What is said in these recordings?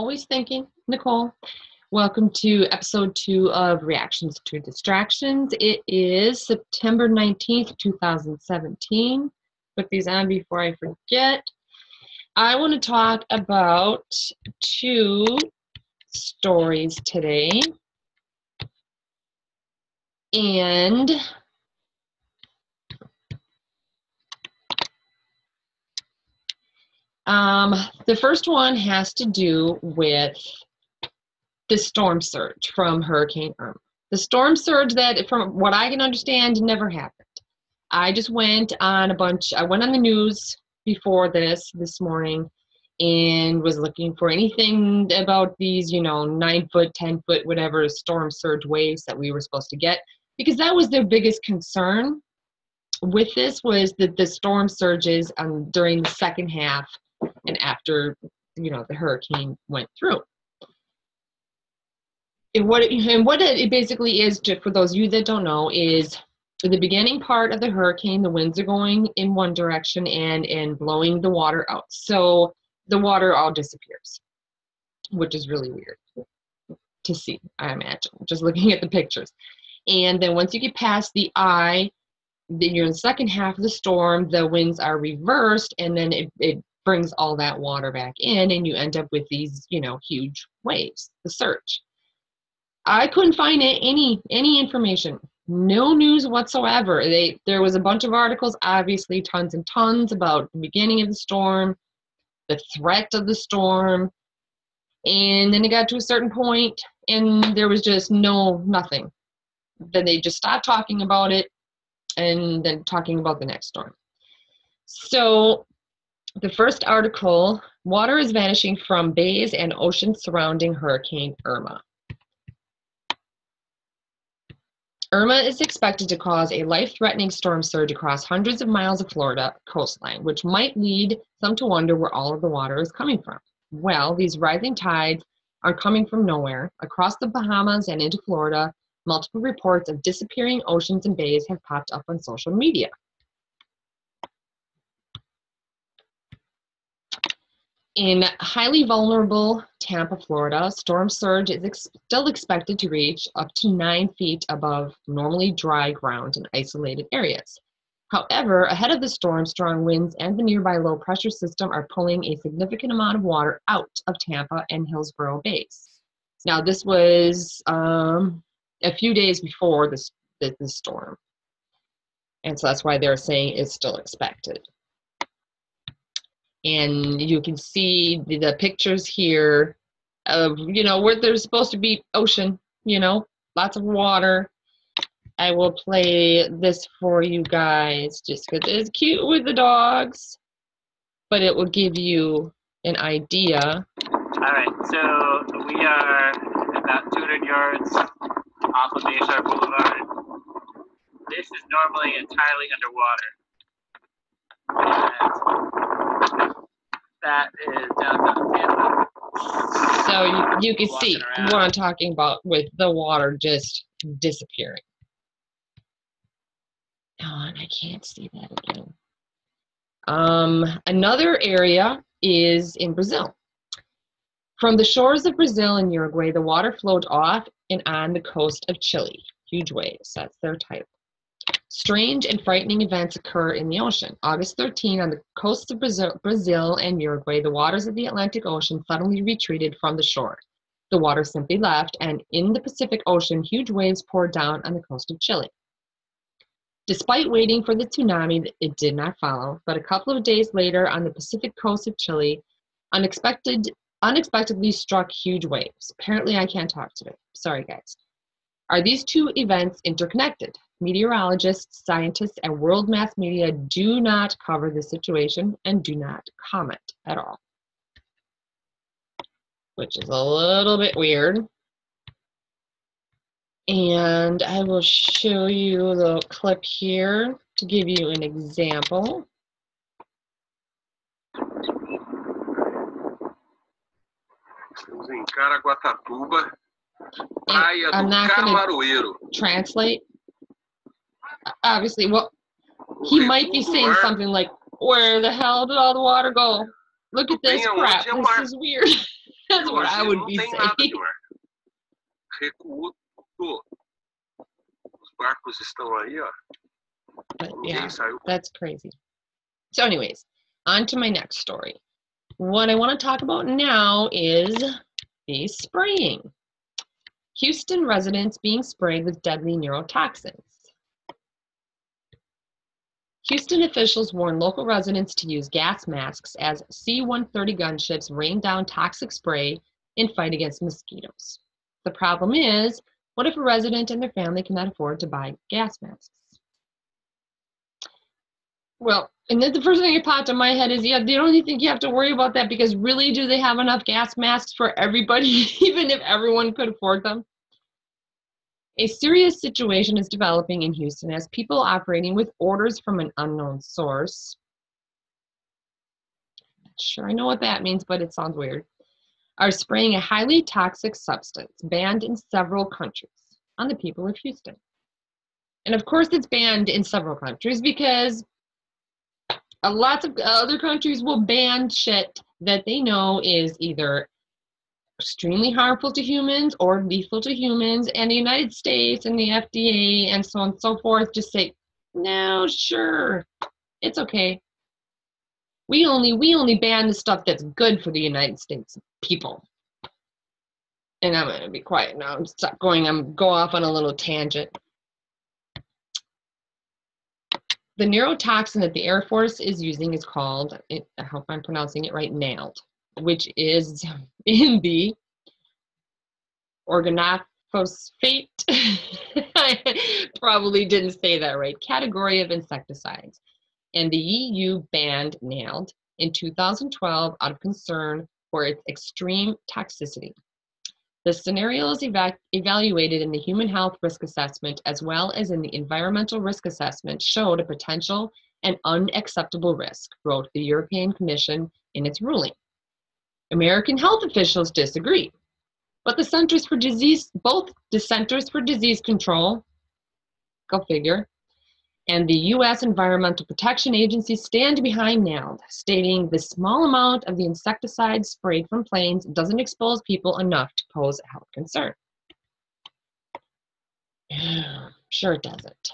always thinking, Nicole. Welcome to episode 2 of Reactions to Distractions. It is September 19th, 2017. Put these on before I forget. I want to talk about 2 stories today. And the first one has to do with the storm surge from Hurricane Irma. The storm surge that, from what I can understand, never happened. I just went on I went on the news before this morning and was looking for anything about these, 9-foot, 10-foot, whatever storm surge waves that we were supposed to get, because that was their biggest concern with this, was that the storm surges during the second half and after, the hurricane went through. And what it basically is, for those of you that don't know, is the beginning part of the hurricane, the winds are going in one direction and blowing the water out. So the water all disappears, which is really weird to see, I imagine, just looking at the pictures. And then once you get past the eye, then you're in the second half of the storm, the winds are reversed, and then it brings all that water back in, and you end up with these, huge waves, the surge. I couldn't find any information, no news whatsoever. There was a bunch of articles, obviously tons and tons, about the beginning of the storm, the threat of the storm, and then it got to a certain point and there was just nothing. Then they just stopped talking about it and then talking about the next storm. So the first article, water is vanishing from bays and oceans surrounding Hurricane Irma. Irma is expected to cause a life-threatening storm surge across hundreds of miles of Florida coastline, which might lead some to wonder where all of the water is coming from. Well, these rising tides are coming from nowhere. Across the Bahamas and into Florida, multiple reports of disappearing oceans and bays have popped up on social media. In highly vulnerable Tampa, Florida, storm surge is still expected to reach up to 9 feet above normally dry ground in isolated areas. However, ahead of the storm, strong winds and the nearby low pressure system are pulling a significant amount of water out of Tampa and Hillsborough bays. Now, this was a few days before the storm, and so that's why they're saying it's still expected. And you can see the pictures here of, where there's supposed to be ocean, lots of water. I will play this for you guys just because it's cute with the dogs, but it will give you an idea. All right, so we are about 200 yards off of Bayshore Boulevard. This is normally entirely underwater. And that is downtown Tampa. So you can see what I'm talking about with the water just disappearing. Oh, and I can't see that again. Another area is in Brazil. From the shores of Brazil and Uruguay, the water flowed off and on the coast of Chile. Huge waves, that's their title. Strange and frightening events occur in the ocean. August 13, on the coasts of Brazil and Uruguay, the waters of the Atlantic Ocean suddenly retreated from the shore. The water simply left, and in the Pacific Ocean, huge waves poured down on the coast of Chile. Despite waiting for the tsunami, it did not follow, but a couple of days later, on the Pacific coast of Chile, unexpectedly struck huge waves. Apparently, I can't talk today. Sorry, guys. Are these 2 events interconnected? Meteorologists, scientists, and world mass media do not cover the situation and do not comment at all, which is a little bit weird. And I will show you a little clip here to give you an example. Em Caraguatatuba, praia I'm do not Camaroeiro. Translate. Obviously, well, he might be saying something like, where the hell did all the water go? Look at this crap. This is weird. That's what I Hoje would não be tem saying. nada de mar. Recuou tudo. Os barcos estão aí, ó. But Ninguém yeah, saiu. that's crazy. So anyways, on to my next story. What I want to talk about now is the spraying. Houston residents being sprayed with deadly neurotoxins. Houston officials warn local residents to use gas masks as C-130 gunships rain down toxic spray in fight against mosquitoes. The problem is, what if a resident and their family cannot afford to buy gas masks? Well, and then the first thing that popped in my head is, yeah, they don't even think you have to worry about that because really, do they have enough gas masks for everybody, even if everyone could afford them? A serious situation is developing in Houston as people operating with orders from an unknown source. Not sure I know what that means, but it sounds weird. Are spraying a highly toxic substance banned in several countries on the people of Houston. And of course, it's banned in several countries because lots of other countries will ban shit that they know is either extremely harmful to humans or lethal to humans, and the United States and the FDA and so on and so forth just say, no, sure, it's okay. We only ban the stuff that's good for the United States people. And I'm gonna be quiet now and stop going. Go off on a little tangent. The neurotoxin that the Air Force is using is called, I hope I'm pronouncing it right, NALD, which is in the organophosphate, I probably didn't say that right, category of insecticides. And the EU banned NALD in 2012 out of concern for its extreme toxicity. The scenarios evaluated in the human health risk assessment as well as in the environmental risk assessment showed a potential and unacceptable risk, wrote the European Commission in its ruling. American health officials disagree, but both the Centers for Disease Control, go figure, and the U.S. Environmental Protection Agency stand behind NALD, stating the small amount of the insecticide sprayed from planes doesn't expose people enough to pose a health concern. Sure it doesn't.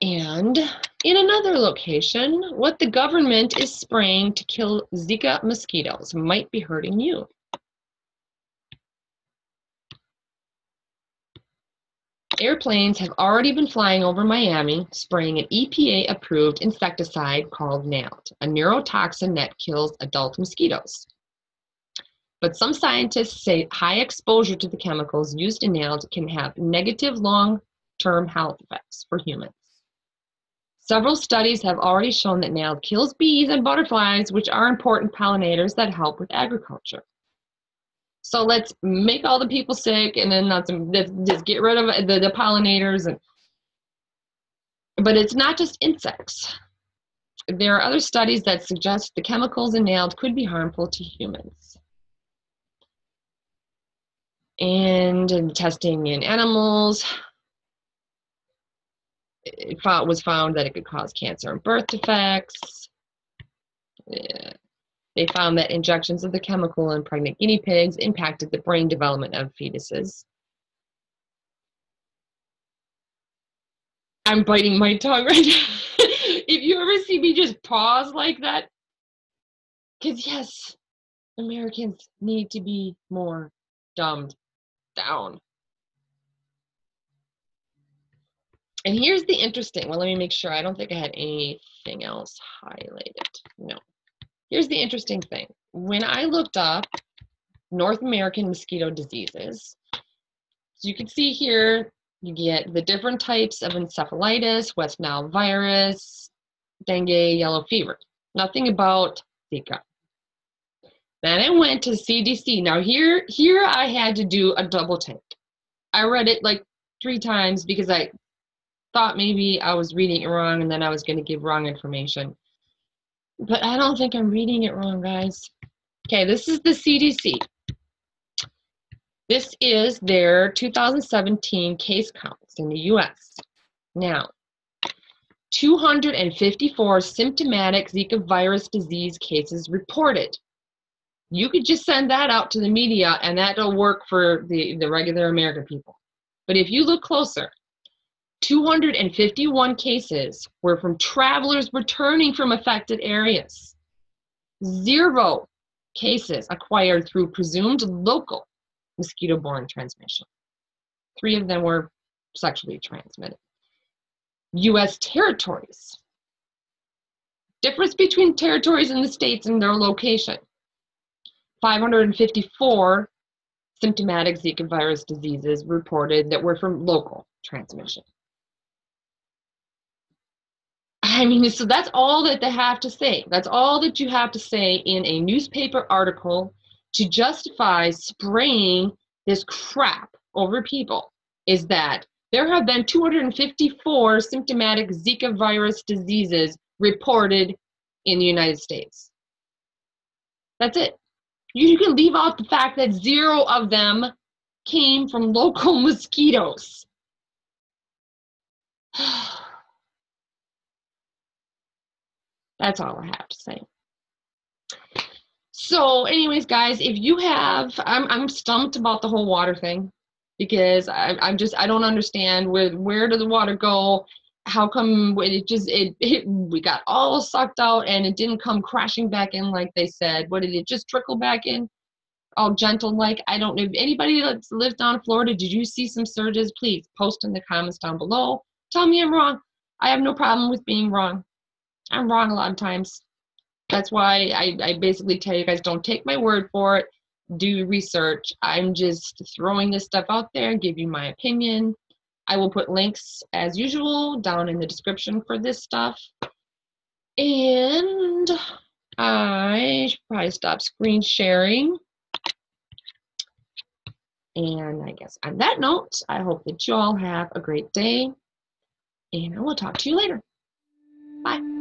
And in another location, what the government is spraying to kill Zika mosquitoes might be hurting you. Airplanes have already been flying over Miami, spraying an EPA-approved insecticide called NALD, a neurotoxin that kills adult mosquitoes. But some scientists say high exposure to the chemicals used in NALD can have negative long-term health effects for humans. Several studies have already shown that NALD kills bees and butterflies, which are important pollinators that help with agriculture. So let's make all the people sick and then just get rid of the pollinators. But it's not just insects. There are other studies that suggest the chemicals in NALD could be harmful to humans. And in testing in animals, it was found that it could cause cancer and birth defects. Yeah. They found that injections of the chemical in pregnant guinea pigs impacted the brain development of fetuses. I'm biting my tongue right now. If you ever see me just pause like that, because yes, Americans need to be more dumbed down. And here's the interesting, well, let me make sure. I don't think I had anything else highlighted. No. Here's the interesting thing. When I looked up North American mosquito diseases, so you can see here, you get the different types of encephalitis, West Nile virus, dengue, yellow fever. Nothing about Zika. Then I went to CDC. Now here I had to do a double take. I read it like 3 times because I thought maybe I was reading it wrong and then I was going to give wrong information. But I don't think I'm reading it wrong, guys. Okay, this is the CDC. This is their 2017 case counts in the US. Now, 254 symptomatic Zika virus disease cases reported. You could just send that out to the media and that'll work for the regular American people. But if you look closer, 251 cases were from travelers returning from affected areas. 0 cases acquired through presumed local mosquito-borne transmission. 3 of them were sexually transmitted. U.S. territories. Difference between territories and the states and their location. 554 symptomatic Zika virus diseases reported that were from local transmission. I mean, so that's all that they have to say. That's all that you have to say in a newspaper article to justify spraying this crap over people, is that there have been 254 symptomatic Zika virus diseases reported in the United States. That's it. You can leave out the fact that 0 of them came from local mosquitoes. That's all I have to say. So anyways, guys, if you have, I'm stumped about the whole water thing, because I don't understand where did the water go? How come we got all sucked out and it didn't come crashing back in like they said? What, did it just trickle back in? All gentle like? I don't know. If anybody that lives down in Florida, did you see some surges? Please post in the comments down below. Tell me I'm wrong. I have no problem with being wrong. I'm wrong a lot of times. That's why I basically tell you guys, don't take my word for it. Do research. I'm just throwing this stuff out there, give you my opinion. I will put links, as usual, down in the description for this stuff. And I should probably stop screen sharing. And I guess on that note, I hope that you all have a great day. And I will talk to you later. Bye.